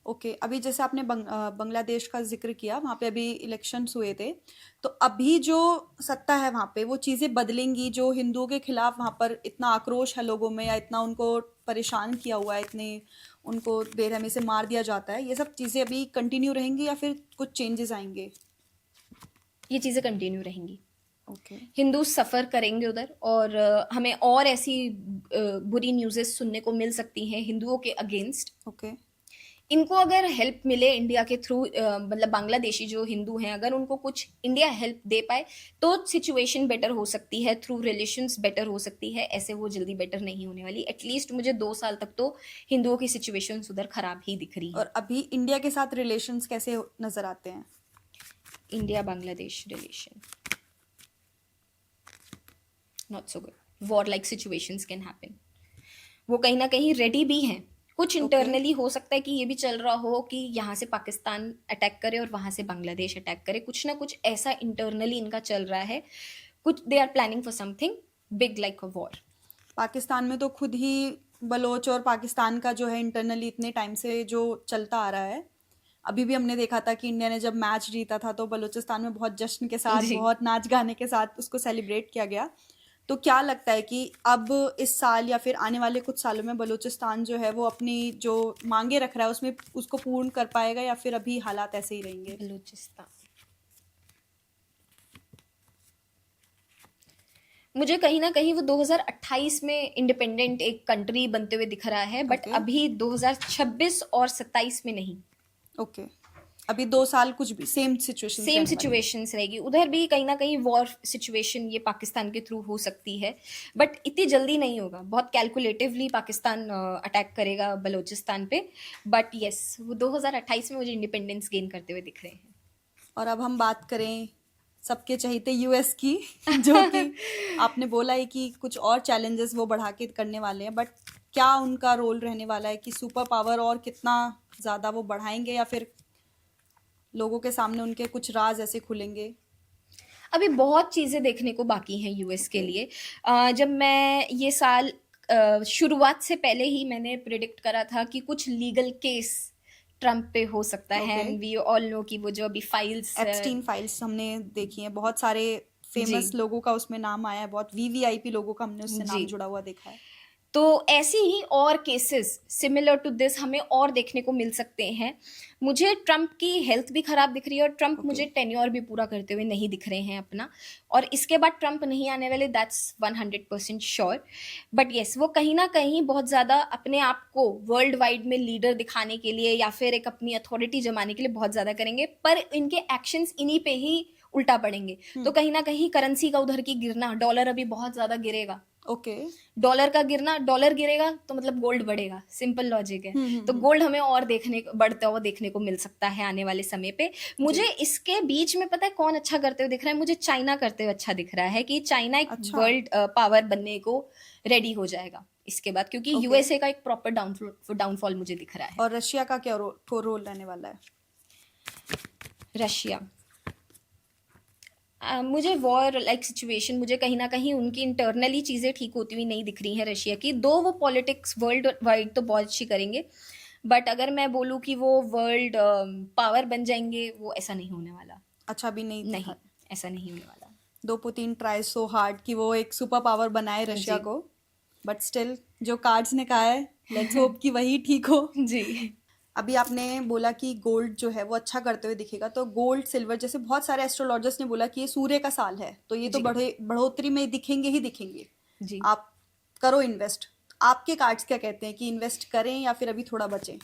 ओके, अभी जैसे आपने बांग्लादेश का जिक्र किया, वहाँ पे अभी इलेक्शंस हुए थे, तो अभी जो सत्ता है वहाँ पे वो चीज़ें बदलेंगी? जो हिंदुओं के खिलाफ वहाँ पर इतना आक्रोश है लोगों में, या इतना उनको परेशान किया हुआ है, इतने उनको बेरहमी से मार दिया जाता है, ये सब चीज़ें अभी कंटिन्यू रहेंगी या फिर कुछ चेंजेस आएंगे? ये चीज़ें कंटिन्यू रहेंगी। हिंदू सफ़र करेंगे उधर, और हमें और ऐसी बुरी न्यूज़ेस सुनने को मिल सकती हैं हिंदुओं के अगेंस्ट। इनको अगर हेल्प मिले इंडिया के थ्रू, मतलब बांग्लादेशी जो हिंदू हैं, अगर उनको कुछ इंडिया हेल्प दे पाए तो सिचुएशन बेटर हो सकती है, थ्रू रिलेशंस बेटर हो सकती है। ऐसे वो जल्दी बेटर नहीं होने वाली। एटलीस्ट मुझे 2 साल तक तो हिंदुओं की सिचुएशन उधर खराब ही दिख रही है। और अभी इंडिया के साथ रिलेशंस कैसे नजर आते हैं? India Bangladesh relation not so good. War like situations can happen. वो कहीं ना कहीं रेडी भी हैं कुछ इंटरनली हो सकता है कि ये भी चल रहा हो कि यहाँ से पाकिस्तान अटैक करे और वहाँ से बांग्लादेश अटैक करे, कुछ ना कुछ ऐसा इंटरनली इनका चल रहा है, कुछ they are planning for something big like a war. Pakistan में तो खुद ही बलोच और पाकिस्तान का जो है इंटरनली इतने टाइम से जो चलता आ रहा है। अभी भी हमने देखा था कि इंडिया ने जब मैच जीता था तो बलूचिस्तान में बहुत जश्न के साथ, जी। बहुत नाच गाने के साथ उसको सेलिब्रेट किया गया। तो क्या लगता है कि अब इस साल या फिर आने वाले कुछ सालों में बलूचिस्तान जो है वो अपनी जो मांगे रख रहा है उसमें उसको पूर्ण कर पाएगा या फिर अभी हालात ऐसे ही रहेंगे? बलूचिस्तान मुझे कहीं ना कहीं वो 2028 में इंडिपेंडेंट एक कंट्री बनते हुए दिख रहा है, बट Okay. अभी 2026 और 27 में नहीं। ओके, अभी 2 साल कुछ भी सेम सिचुएशन सेम सिचुएशंस रहेगी, उधर भी कहीं ना कहीं वॉर सिचुएशन ये पाकिस्तान के थ्रू हो सकती है, बट इतनी जल्दी नहीं होगा। बहुत कैलकुलेटिवली पाकिस्तान अटैक करेगा बलूचिस्तान पे, बट यस वो 2028 में मुझे इंडिपेंडेंस गेन करते हुए दिख रहे हैं। और अब हम बात करें सबके चहेते यूएस की जो कि आपने बोला है कि कुछ और चैलेंजेस वो बढ़ा के करने वाले हैं, बट क्या उनका रोल रहने वाला है कि सुपर पावर और कितना ज़्यादा वो बढ़ाएंगे या फिर लोगों के सामने उनके कुछ राज ऐसे खुलेंगे? अभी बहुत चीज़ें देखने को बाकी हैं यूएस के लिए। जब मैं ये साल शुरुआत से पहले ही मैंने प्रिडिक्ट करा था कि कुछ लीगल केस ट्रम्प पे हो सकता है, Okay. And we all know कि वो जो अभी फाइल्स एप्स्टीन फाइल्स हमने देखी हैं, बहुत सारे फेमस जी। लोगों का उसमें नाम आया है, बहुत वीवीआईपी लोगों का हमने उससे नाम जी। जुड़ा हुआ देखा है। तो ऐसे ही और केसेस सिमिलर टू दिस हमें और देखने को मिल सकते हैं। मुझे ट्रम्प की हेल्थ भी खराब दिख रही है और ट्रम्प Okay. मुझे टेन्योर भी पूरा करते हुए नहीं दिख रहे हैं अपना, और इसके बाद ट्रम्प नहीं आने वाले, दैट्स 100% श्योर। बट येस वो कहीं ना कहीं बहुत ज़्यादा अपने आप को वर्ल्ड वाइड में लीडर दिखाने के लिए या फिर एक अपनी अथॉरिटी जमाने के लिए बहुत ज़्यादा करेंगे, पर इनके एक्शंस इन्हीं पे ही उल्टा पड़ेंगे। तो कहीं ना कहीं करेंसी का उधर की गिरना, डॉलर अभी बहुत ज़्यादा गिरेगा, ओके। डॉलर का गिरना, डॉलर गिरेगा तो मतलब गोल्ड बढ़ेगा, सिंपल लॉजिक है। तो गोल्ड हमें और बढ़ता हुआ देखने को मिल सकता है आने वाले समय पे। मुझे इसके बीच में पता है कौन अच्छा करते हुए दिख रहा है, मुझे चाइना करते हुए अच्छा दिख रहा है कि चाइना एक अच्छा। वर्ल्ड पावर बनने को रेडी हो जाएगा इसके बाद, क्योंकि Okay. यूएसए का एक प्रॉपर डाउनफॉल मुझे दिख रहा है। और रशिया का क्या रोल रहने वाला है? रशिया मुझे वॉर लाइक सिचुएशन, मुझे कहीं ना कहीं उनकी इंटरनली चीज़ें ठीक होती हुई नहीं दिख रही हैं रशिया की। दो वो पॉलिटिक्स वर्ल्ड वाइड तो बहुत अच्छी करेंगे, बट अगर मैं बोलूँ कि वो वर्ल्ड पावर बन जाएंगे, वो ऐसा नहीं होने वाला। अच्छा, अभी नहीं नहीं, दिखा। ऐसा नहीं होने वाला। दो पुतिन ट्राई सो हार्ड कि वो एक सुपर पावर बनाए रशिया जी। को, बट स्टिल जो कार्ड्स ने कहा है लेट्स होप कि वही ठीक हो। जी। अभी आपने बोला कि गोल्ड जो है वो अच्छा करते हुए दिखेगा, तो गोल्ड सिल्वर जैसे बहुत सारे एस्ट्रोलॉजर्स ने बोला कि ये सूर्य का साल है, तो ये तो जी। बढ़ोतरी में दिखेंगे ही दिखेंगे। जी। आप करो इन्वेस्ट, आपके कार्ड्स क्या कहते हैं कि इन्वेस्ट करें या फिर अभी थोड़ा बचें?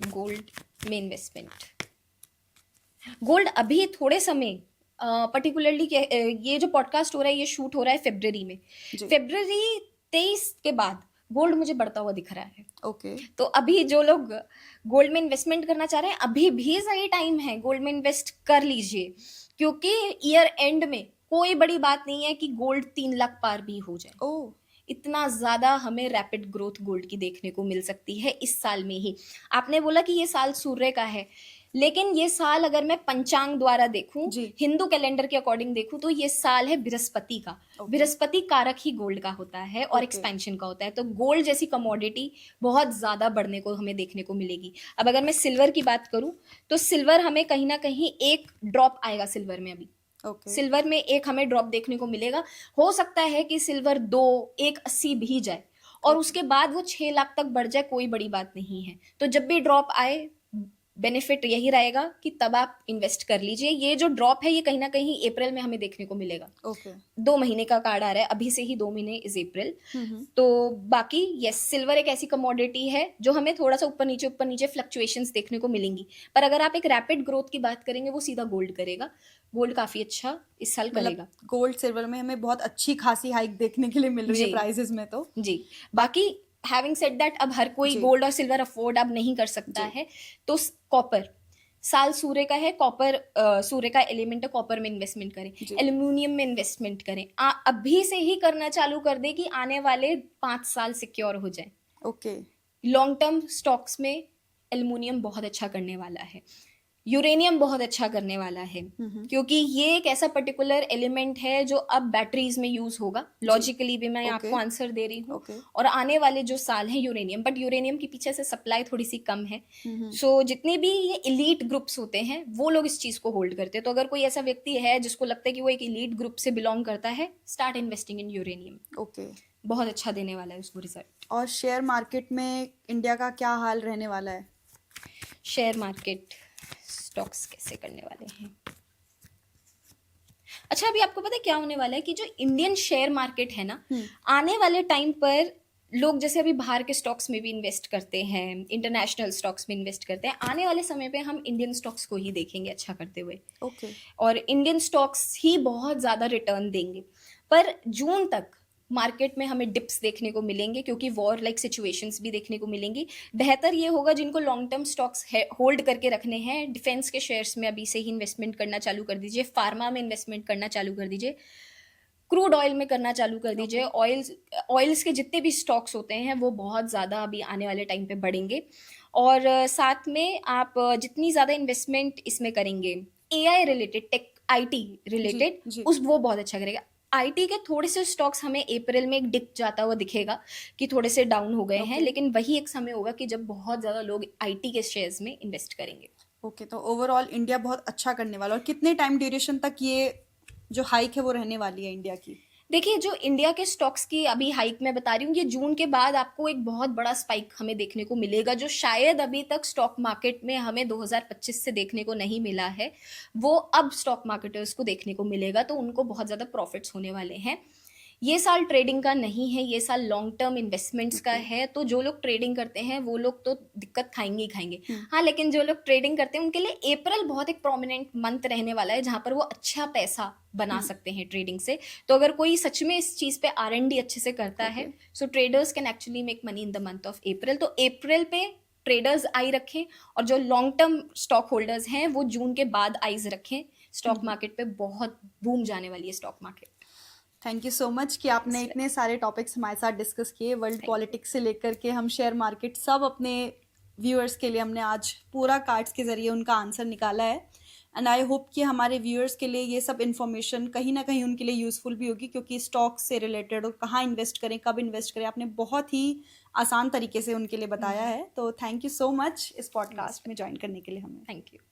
गोल्ड में इन्वेस्टमेंट, गोल्ड अभी थोड़े समय पर्टिकुलरली ये जो पॉडकास्ट हो रहा है ये शूट हो रहा है फरवरी में, जी। फरवरी 23 के बाद गोल्ड मुझे बढ़ता हुआ दिख रहा है। ओके। तो अभी जो लोग गोल्ड में इन्वेस्टमेंट करना चाह रहे हैं, अभी भी सही टाइम है, गोल्ड में इन्वेस्ट कर लीजिए, क्योंकि ईयर एंड में कोई बड़ी बात नहीं है कि गोल्ड 3 लाख पार भी हो जाए। ओह, इतना ज़्यादा हमें रैपिड ग्रोथ गोल्ड की देखने को मिल सकती है इस साल में ही। आपने बोला कि ये साल सूर्य का है, लेकिन ये साल अगर मैं पंचांग द्वारा देखूं, जी। हिंदू कैलेंडर के अकॉर्डिंग देखूं, तो ये साल है बृहस्पति का। Okay. बृहस्पति कारक ही गोल्ड का होता है और Okay. एक्सपेंशन का होता है, तो गोल्ड जैसी कमोडिटी बहुत ज़्यादा बढ़ने को हमें देखने को मिलेगी। अब अगर मैं सिल्वर की बात करूं, तो सिल्वर हमें कहीं ना कहीं एक ड्रॉप आएगा सिल्वर में अभी। ओके। सिल्वर में एक हमें ड्रॉप देखने को मिलेगा। हो सकता है कि सिल्वर 1.80 भी जाए और उसके बाद वो 6 लाख तक बढ़ जाए, कोई बड़ी बात नहीं है। तो जब भी ड्रॉप आए, बेनिफिट यही रहेगा कि तब आप इन्वेस्ट कर लीजिए। ये जो ड्रॉप है ये कहीं ना कहीं अप्रैल में हमें देखने को मिलेगा। ओके। 2 महीने का कार्ड आ रहा है, अभी से ही 2 महीने इज अप्रैल। तो बाकी यस, सिल्वर एक ऐसी कमोडिटी है जो हमें थोड़ा सा ऊपर नीचे फ्लक्चुएशंस देखने को मिलेंगी, पर अगर आप एक रैपिड ग्रोथ की बात करेंगे, वो सीधा गोल्ड करेगा। गोल्ड काफी अच्छा इस साल करेगा। गोल्ड सिल्वर में हमें बहुत अच्छी खासी हाइक देखने के लिए मिल रही है जी। प्राइसेस में। तो जी, बाकी हैविंग सेड दैट, अब हर कोई जी। गोल्ड और सिल्वर अफोर्ड अब नहीं कर सकता जी। है, तो कॉपर साल सूर्य का है, कॉपर सूर्य का एलिमेंट है, कॉपर में इन्वेस्टमेंट करें, जी। एल्यूमिनियम में इन्वेस्टमेंट करें। अभी से ही करना चालू कर दे कि आने वाले 5 साल सिक्योर हो जाए। ओके। लॉन्ग टर्म स्टॉक्स में एल्युमिनियम बहुत अच्छा करने वाला है, यूरेनियम बहुत अच्छा करने वाला है, क्योंकि ये एक ऐसा पर्टिकुलर एलिमेंट है जो अब बैटरीज में यूज होगा। लॉजिकली भी मैं ओके। आपको आंसर दे रही हूँ। ओके। और आने वाले जो साल हैं यूरेनियम, बट यूरेनियम की पीछे से सप्लाई थोड़ी सी कम है। सो जितने भी ये इलीट ग्रुप्स होते हैं वो लोग इस चीज को होल्ड करते हैं। तो अगर कोई ऐसा व्यक्ति है जिसको लगता है कि वो एक इलीट ग्रुप से बिलोंग करता है, start investing in uranium. Okay. बहुत अच्छा देने वाला है उसको रिजल्ट। और शेयर मार्केट में इंडिया का क्या हाल रहने वाला है? शेयर मार्केट स्टॉक्स कैसे करने वाले हैं? अच्छा, अभी आपको पता है क्या होने वाला है कि जो इंडियन शेयर मार्केट है ना, आने वाले टाइम पर लोग जैसे अभी बाहर के स्टॉक्स में भी इन्वेस्ट करते हैं, इंटरनेशनल स्टॉक्स में इन्वेस्ट करते हैं, आने वाले समय पे हम इंडियन स्टॉक्स को ही देखेंगे अच्छा करते हुए। ओके। और इंडियन स्टॉक्स ही बहुत ज़्यादा रिटर्न देंगे। पर जून तक मार्केट में हमें डिप्स देखने को मिलेंगे, क्योंकि वॉर लाइक सिचुएशंस भी देखने को मिलेंगी। बेहतर ये होगा जिनको लॉन्ग टर्म स्टॉक्स होल्ड करके रखने हैं, डिफेंस के शेयर्स में अभी से ही इन्वेस्टमेंट करना चालू कर दीजिए, फार्मा में इन्वेस्टमेंट करना चालू कर दीजिए, क्रूड ऑयल में करना चालू कर दीजिए। ऑयल्स के जितने भी स्टॉक्स होते हैं वो बहुत ज़्यादा अभी आने वाले टाइम पे बढ़ेंगे। और साथ में आप जितनी ज़्यादा इन्वेस्टमेंट इसमें करेंगे, AI related, tech, IT related, जी। वो बहुत अच्छा करेगा। आईटी के थोड़े से स्टॉक्स हमें अप्रैल में एक डिप जाता हुआ दिखेगा कि थोड़े से डाउन हो गए हैं, लेकिन वही एक समय होगा कि जब बहुत ज़्यादा लोग आईटी के शेयर्स में इन्वेस्ट करेंगे। ओके, तो ओवरऑल इंडिया बहुत अच्छा करने वाला। और कितने टाइम ड्यूरेशन तक ये जो हाइक है वो रहने वाली है इंडिया की? देखिए, जो इंडिया के स्टॉक्स की अभी हाइक मैं बता रही हूँ, ये जून के बाद आपको एक बहुत बड़ा स्पाइक हमें देखने को मिलेगा, जो शायद अभी तक स्टॉक मार्केट में हमें 2025 से देखने को नहीं मिला है। वो अब स्टॉक मार्केटर्स को देखने को मिलेगा, तो उनको बहुत ज़्यादा प्रॉफिट्स होने वाले हैं। ये साल ट्रेडिंग का नहीं है, ये साल लॉन्ग टर्म इन्वेस्टमेंट्स का है। तो जो लोग ट्रेडिंग करते हैं वो लोग तो दिक्कत खाएंगे ही खाएंगे। हाँ, लेकिन जो लोग ट्रेडिंग करते हैं उनके लिए अप्रैल बहुत एक प्रोमिनेंट मंथ रहने वाला है, जहाँ पर वो अच्छा पैसा बना सकते हैं ट्रेडिंग से। तो अगर कोई सच में इस चीज़ पे R&D अच्छे से करता है, so traders can actually make money in the month of April. तो अप्रैल पे ट्रेडर्स आई रखें, और जो लॉन्ग टर्म स्टॉक होल्डर्स हैं वो जून के बाद आइज रखें। स्टॉक मार्केट पे बहुत बूम जाने वाली है stock market. Thank you so much कि आपने इतने सारे टॉपिक्स हमारे साथ डिस्कस किए, वर्ल्ड पॉलिटिक्स से लेकर के हम शेयर मार्केट, सब अपने व्यूअर्स के लिए हमने आज पूरा कार्ड्स के ज़रिए उनका आंसर निकाला है। एंड आई होप कि हमारे व्यूअर्स के लिए ये सब इन्फॉर्मेशन कहीं ना कहीं उनके लिए यूज़फुल भी होगी, क्योंकि स्टॉक्स से रिलेटेड और कहाँ इन्वेस्ट करें, कब इन्वेस्ट करें, आपने बहुत ही आसान तरीके से उनके लिए बताया है। तो थैंक यू सो मच इस पॉडकास्ट में ज्वाइन करने के लिए हमें। Thank you.